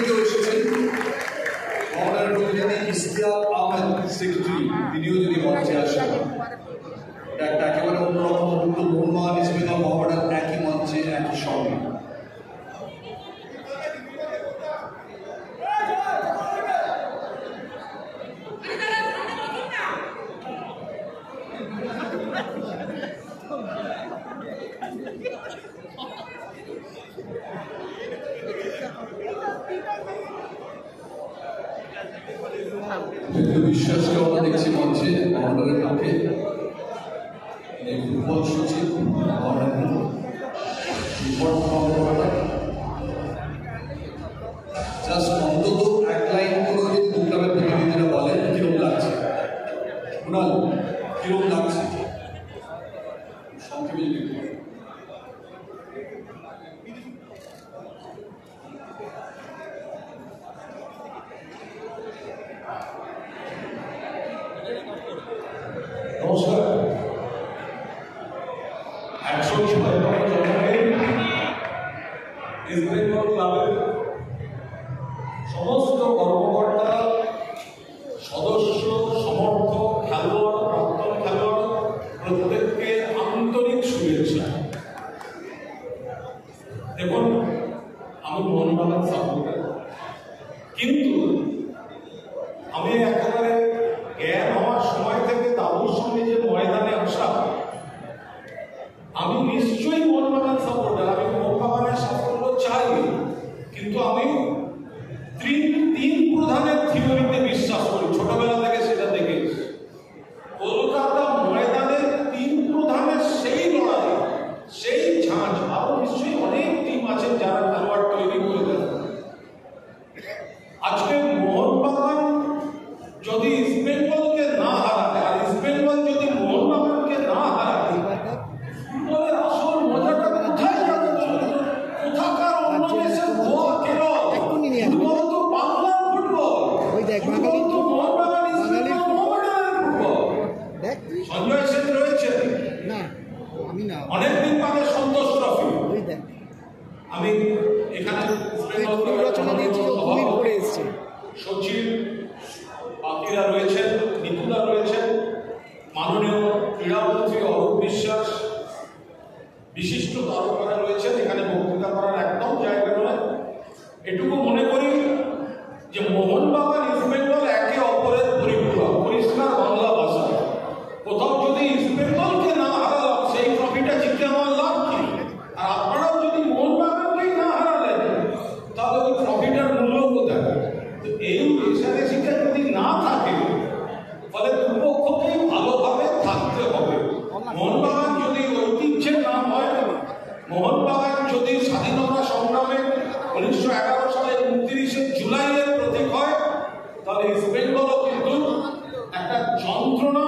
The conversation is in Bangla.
থেকেও এসেছেন মহড়ার প্রতিনিধি ইশতিয়াক আহমেদ সেক্রেটারি, তিনিও যদি মঞ্চে আসেন, এটা একটা একেবারে অন্যরকম মুহূর্ত। মোহনবাগান ইস্টবেঙ্গল মহড়ার একই মঞ্চে একই সঙ্গে। বিশ্বাসকে আমরা দেখছি মঞ্চে মহড়ার পক্ষে ফুটবল সচিব জাস্ট অন্তত এক লাইন কোনো যদি দু ক্লাবের প্রতিনিধিরা বলেন কিরকম লাগছে, কুণাল কিরকম লাগছে সংক্ষেপে যদি নমস্কার। 106তম জন্মদিন ইস্টবেঙ্গল ক্লাবের সমস্ত কর্মকর্তা, সদস্য, সমর্থক, খেলোয়াড়, প্রাক্তন খেলোয়াড় প্রত্যেককে আন্তরিক শুভেচ্ছা। দেখুন, আমি মোহনবাগান সাপোর্টার, কিন্তু আমি একেবারে জ্ঞান হওয়ার সময় থেকে দাদুর সঙ্গে যে ময়দানে আসা, আমি নিশ্চয়ই মোহনবাগান সাপোর্টার, আমি মোহনবাগানের সাফল্য চাই, কিন্তু আমি তিন প্রধানের থিওরিতে বিশ্বাস করি, ছোটবেলা থেকে সেটা দেখেছি। কলকাতা ময়দানের তিন প্রধানের সেই লড়াই, সেই ঝাঁঝ, আরো নিশ্চয়ই অনেক টিম আছেন যারা খেলোয়াড় তৈরি করে দেন। আজকে মোহনবাগান যদি ইস্টবেঙ্গলকে না হারায় আর ইস্টবেঙ্গল যদি মোহনবাগানকে না হারায়, ফুটবলের আসল মজাটা কোথায় যাবে? কোথাকার অন্য দেশের গোয়া কেরল, ফুটবল তো বাংলার ফুটবল, ফুটবল তো মোহনবাগান ইস্টবেঙ্গল মোহনবাগানের ফুটবল। সঞ্জয় সেন রয়েছে, অনেকদিন বাদে সন্তোষ ট্রফি। আমি এখানে সচিব বাকিরা রয়েছেন, নিপুদা রয়েছেন, মাননীয় ক্রীড়ামন্ত্রী অরূপ বিশ্বাস, বিশিষ্ট তারকারা রয়েছেন। এখানে বক্তৃতা করার একদম জায়গা নয়। এটুকু মনে করি যে মোহনবাগান ইস্টবেঙ্গল একে অপরের পরিপূরক, পরিষ্কার বাংলা ভাষা। কোথাও যদি ইস্টবেঙ্গলকে না হারালাম, সেই ট্রফিটা জিতে আমার লাভ কি? আর আপনারাও যদি মোহনবাগানকেই না হারালেন, তাহলে ওই ট্রফিটার মূল্য কোথায়? তো এই রেষারেষিটা যদি না থাকে, ফলে দুপক্ষকেই ভালোভাবে থাকতে হবে। মোহনবাগান যদি ঐতিহ্যের নাম হয়, মোহনবাগান যদি স্বাধীনতা সংগ্রামে 1911 সালে 29শে জুলাইয়ের প্রতীক হয়, তাহলে ইস্টবেঙ্গলও কিন্তু একটা যন্ত্রণা